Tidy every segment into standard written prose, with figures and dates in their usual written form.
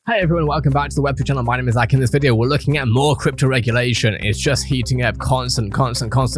Hey everyone, welcome back to the Web3 channel. My name is Zach. In this video, we're looking at more crypto regulation. It's just heating up, constant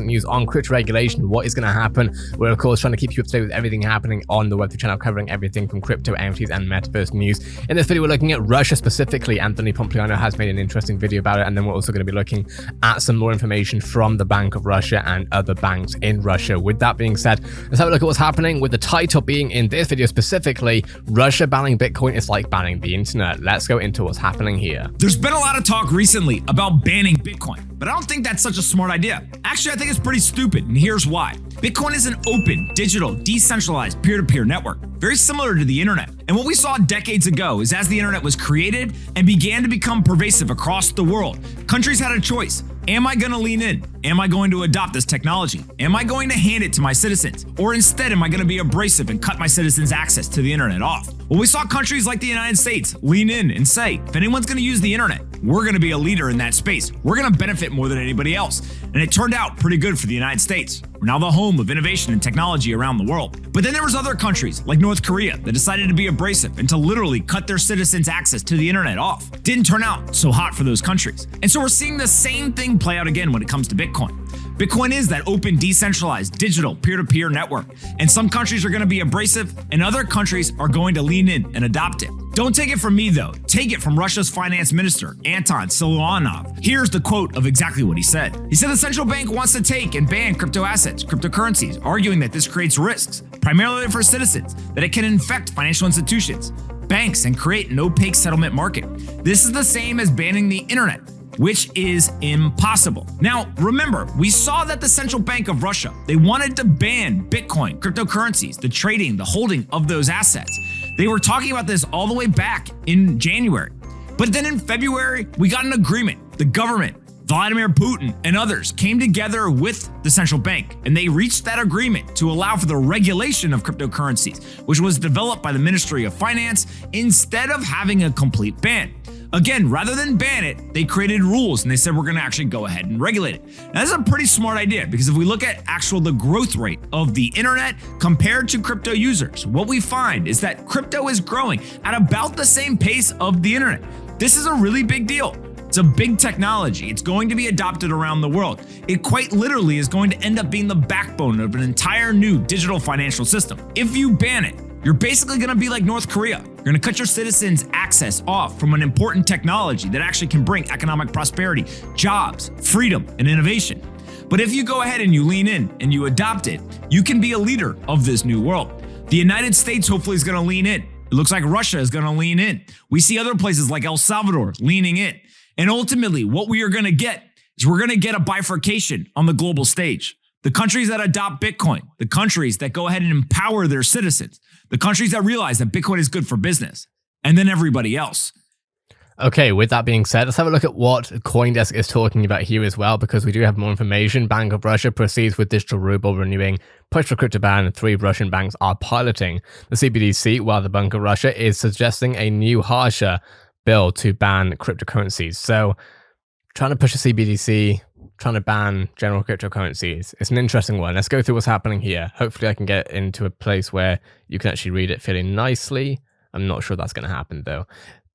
news on crypto regulation. What is going to happen? We're of course trying to keep you up to date with everything happening on the Web3 channel, covering everything from crypto, NFTs, and metaverse news. In this video, we're looking at Russia specifically. Anthony Pompliano has made an interesting video about it, and then we're also going to be looking at some more information from the Bank of Russia and other banks in Russia. With that being said, let's have a look at what's happening, with the title being in this video specifically, Russia banning Bitcoin is like banning the internet. Let's go into what's happening here. There's been a lot of talk recently about banning Bitcoin, but I don't think that's such a smart idea. Actually, I think it's pretty stupid, and here's why. Bitcoin is an open, digital, decentralized peer-to-peer network, very similar to the internet. And what we saw decades ago is as the internet was created and began to become pervasive across the world, countries had a choice. Am I going to lean in? Am I going to adopt this technology? Am I going to hand it to my citizens? Or instead, am I going to be abrasive and cut my citizens' access to the internet off? Well, we saw countries like the United States lean in and say, if anyone's going to use the internet, we're going to be a leader in that space. We're going to benefit more than anybody else. And it turned out pretty good for the United States. We're now the home of innovation and technology around the world. But then there was other countries like North Korea that decided to be abrasive and to literally cut their citizens' access to the internet off. Didn't turn out so hot for those countries. And so we're seeing the same thing play out again when it comes to Bitcoin. Bitcoin is that open, decentralized, digital, peer-to-peer network. And some countries are going to be abrasive and other countries are going to lean in and adopt it. Don't take it from me though, take it from Russia's finance minister, Anton Siluanov. Here's the quote of exactly what he said. He said the central bank wants to take and ban crypto assets, cryptocurrencies, arguing that this creates risks, primarily for citizens, that it can infect financial institutions, banks, and create an opaque settlement market. This is the same as banning the internet, which is impossible. Now, remember, we saw that the Central Bank of Russia, they wanted to ban Bitcoin, cryptocurrencies, the trading, the holding of those assets. They were talking about this all the way back in January. But then in February, we got an agreement. The government, Vladimir Putin, and others came together with the central bank, and they reached that agreement to allow for the regulation of cryptocurrencies, which was developed by the Ministry of Finance instead of having a complete ban. Again, rather than ban it, they created rules and they said we're going to actually go ahead and regulate it. Now, that's a pretty smart idea because if we look at the growth rate of the internet compared to crypto users, what we find is that crypto is growing at about the same pace of the internet. This is a really big deal. It's a big technology. It's going to be adopted around the world. It quite literally is going to end up being the backbone of an entire new digital financial system. If you ban it, you're basically going to be like North Korea. You're going to cut your citizens' access off from an important technology that actually can bring economic prosperity, jobs, freedom, and innovation. But if you go ahead and you lean in and you adopt it, you can be a leader of this new world. The United States hopefully is going to lean in. It looks like Russia is going to lean in. We see other places like El Salvador leaning in. And ultimately, what we are going to get is we're going to get a bifurcation on the global stage. The countries that adopt Bitcoin, the countries that go ahead and empower their citizens, the countries that realize that Bitcoin is good for business, and then everybody else. Okay, with that being said, let's have a look at what CoinDesk is talking about here as well, because we do have more information. Bank of Russia proceeds with digital ruble renewing push for crypto ban, and 3 Russian banks are piloting the CBDC, while the Bank of Russia is suggesting a new harsher bill to ban cryptocurrencies. So, trying to push a CBDC, trying to ban general cryptocurrencies. It's an interesting one. Let's go through what's happening here. Hopefully I can get into a place where you can actually read it fairly nicely. I'm not sure that's going to happen though.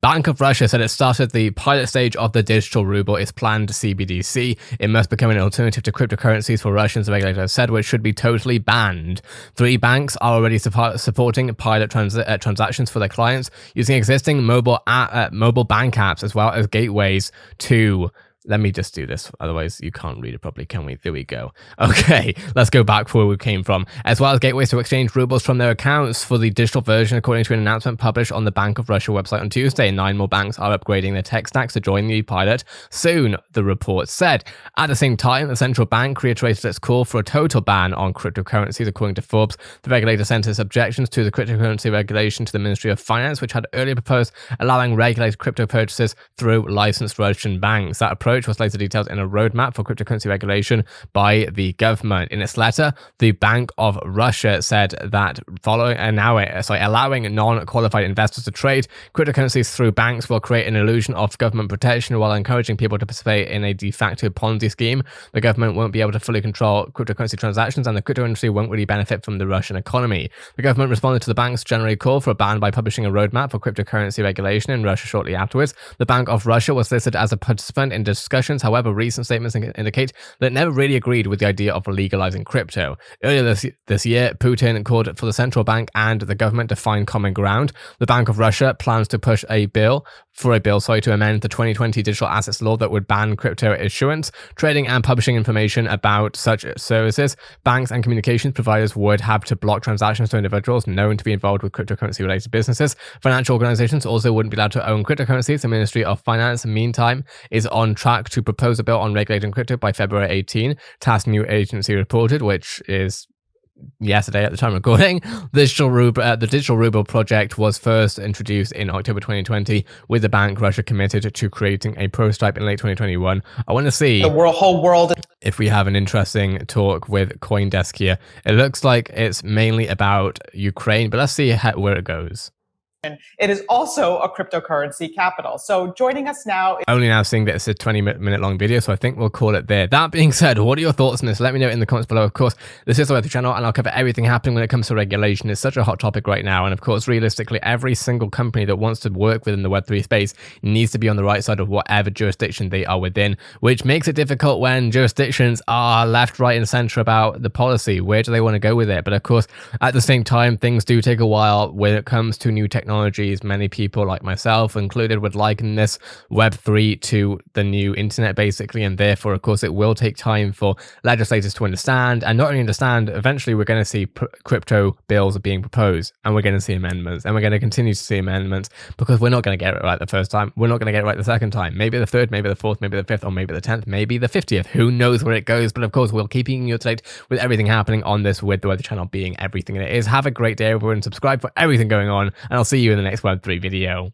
Bank of Russia said it started the pilot stage of the digital ruble, its planned CBDC. It must become an alternative to cryptocurrencies for Russians, the regulator has said, which should be totally banned. 3 banks are already supporting pilot transactions for their clients using existing mobile bank apps as well as gateways to... Let me just do this, otherwise you can't read it properly, can we? There we go. Okay, let's go back where we came from. As well as gateways to exchange rubles from their accounts for the digital version, according to an announcement published on the Bank of Russia website on Tuesday. 9 more banks are upgrading their tech stacks to join the pilot soon, the report said. At the same time, the central bank reiterated its call for a total ban on cryptocurrencies, according to Forbes. The regulator sent its objections to the cryptocurrency regulation to the Ministry of Finance, which had earlier proposed allowing regulated crypto purchases through licensed Russian banks. That approach approach was later detailed in a roadmap for cryptocurrency regulation by the government. In its letter, the Bank of Russia said that allowing non-qualified investors to trade cryptocurrencies through banks will create an illusion of government protection while encouraging people to participate in a de facto Ponzi scheme. The government won't be able to fully control cryptocurrency transactions, and the crypto industry won't really benefit from the Russian economy. The government responded to the bank's general call for a ban by publishing a roadmap for cryptocurrency regulation in Russia shortly afterwards. The Bank of Russia was listed as a participant in discussions. However, recent statements indicate that it never really agreed with the idea of legalizing crypto. Earlier this year, Putin called for the central bank and the government to find common ground. The Bank of Russia plans to push a bill to amend the 2020 digital assets law that would ban crypto issuance, trading, and publishing information about such services. Banks and communications providers would have to block transactions to individuals known to be involved with cryptocurrency-related businesses. Financial organizations also wouldn't be allowed to own cryptocurrencies. The Ministry of Finance, meantime, is on track to propose a bill on regulating crypto by February 18, TASS New Agency reported, which is yesterday at the time of recording. The Digital Ruble project was first introduced in October 2020, with the Bank Russia committed to creating a prototype in late 2021. I want to see the whole world if we have an interesting talk with CoinDesk here. It looks like it's mainly about Ukraine, but let's see where it goes. It is also a cryptocurrency capital. So joining us now... Only now seeing that it's a 20-minute long video, so I think we'll call it there. That being said, what are your thoughts on this? Let me know in the comments below. Of course, this is the channel, and I'll cover everything happening when it comes to regulation. It's such a hot topic right now, and of course, realistically, every single company that wants to work within the Web3 space needs to be on the right side of whatever jurisdiction they are within, which makes it difficult when jurisdictions are left, right, and center about the policy. Where do they want to go with it? But of course, at the same time, things do take a while when it comes to new technologies. Many people, like myself included, would liken this Web3 to the new internet, basically, and therefore, of course, it will take time for legislators to understand, and not only understand, eventually we're going to see crypto bills being proposed, and we're going to see amendments, and we're going to continue to see amendments, because we're not going to get it right the first time, we're not going to get it right the second time, maybe the third, maybe the fourth, maybe the fifth, or maybe the 10th, maybe the 50th, who knows where it goes. But of course, we'll keep you up to date with everything happening on this, with the Weather channel being everything it is. Have a great day, everyone. Subscribe for everything going on, and I'll see you in the next Web3 video.